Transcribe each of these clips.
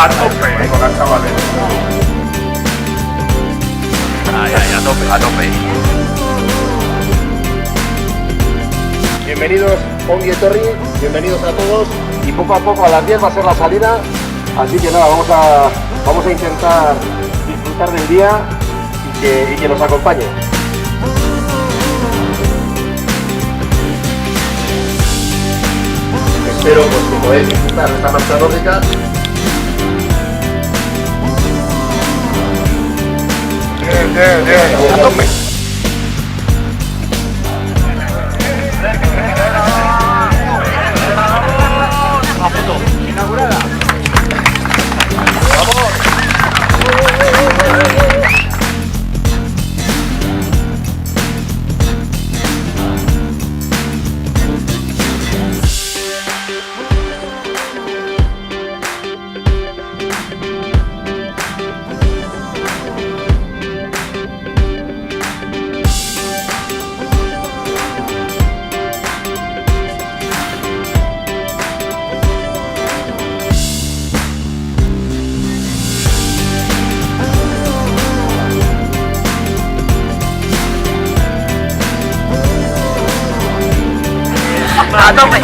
A tope con las chavales. Ay, a tope, a tope. Bienvenidos Ongi Etorri, bienvenidos a todos y poco a poco a las 10 va a ser la salida, así que nada, vamos a intentar disfrutar del día y que nos acompañe. Espero pues, que podáis disfrutar de esta marcha nórdica. A tope. Inaugurada. A tope.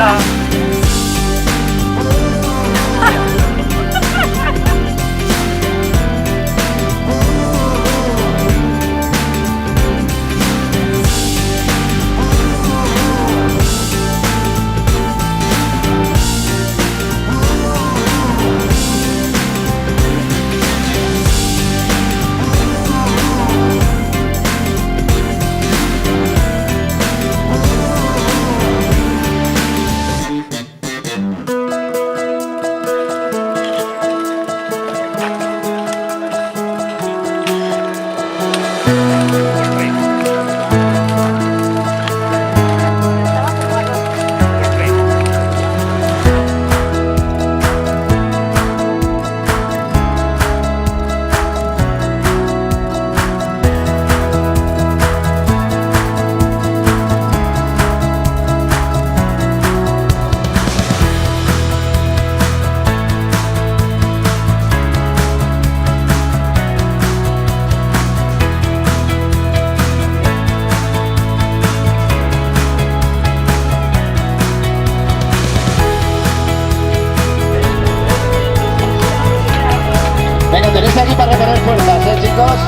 Venga, tenéis aquí para reponer fuerzas, chicos.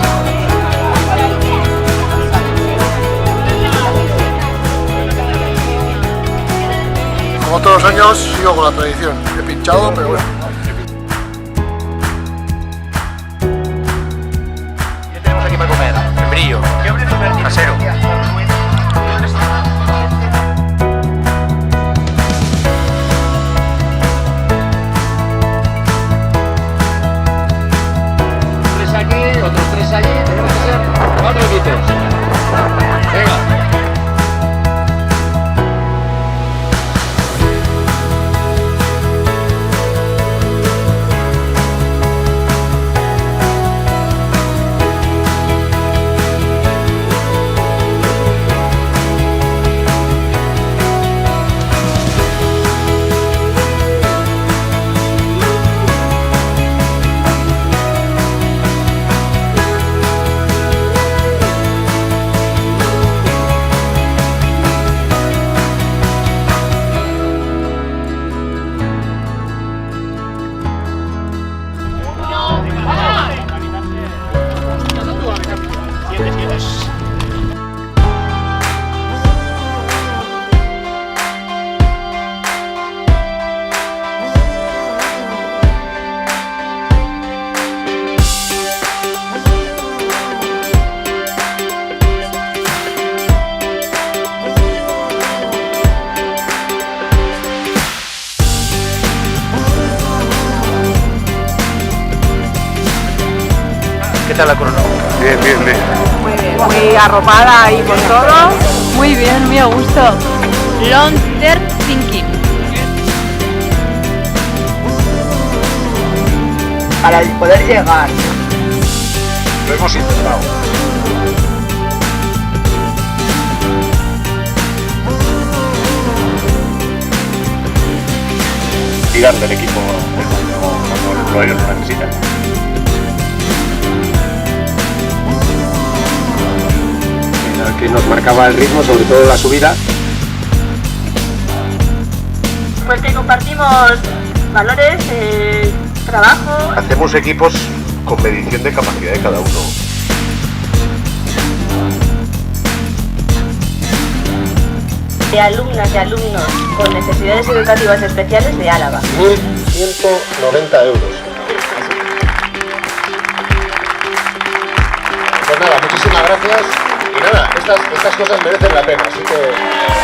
Como todos los años sigo con la tradición. He pinchado, pero bueno. ¿Qué tenemos aquí para comer? Membrillo. Casero. Tres aquí, otros tres allí, tenemos que ser 4 equipos. Venga. ¿Qué tal la corona? Bien, bien, bien. Muy bien, muy arropada ahí por todo. Muy bien, muy a gusto. Long term thinking. Para poder llegar. Lo hemos intentado. Tirar del equipo del pero ellos lo necesitan. Que nos marcaba el ritmo, sobre todo la subida. Pues que compartimos valores, trabajo. Hacemos equipos con medición de capacidad de cada uno. De alumnas y alumnos con necesidades educativas especiales de Álava. 1.190 euros. Pues nada, muchísimas gracias. Y nada, estas cosas merecen la pena, así que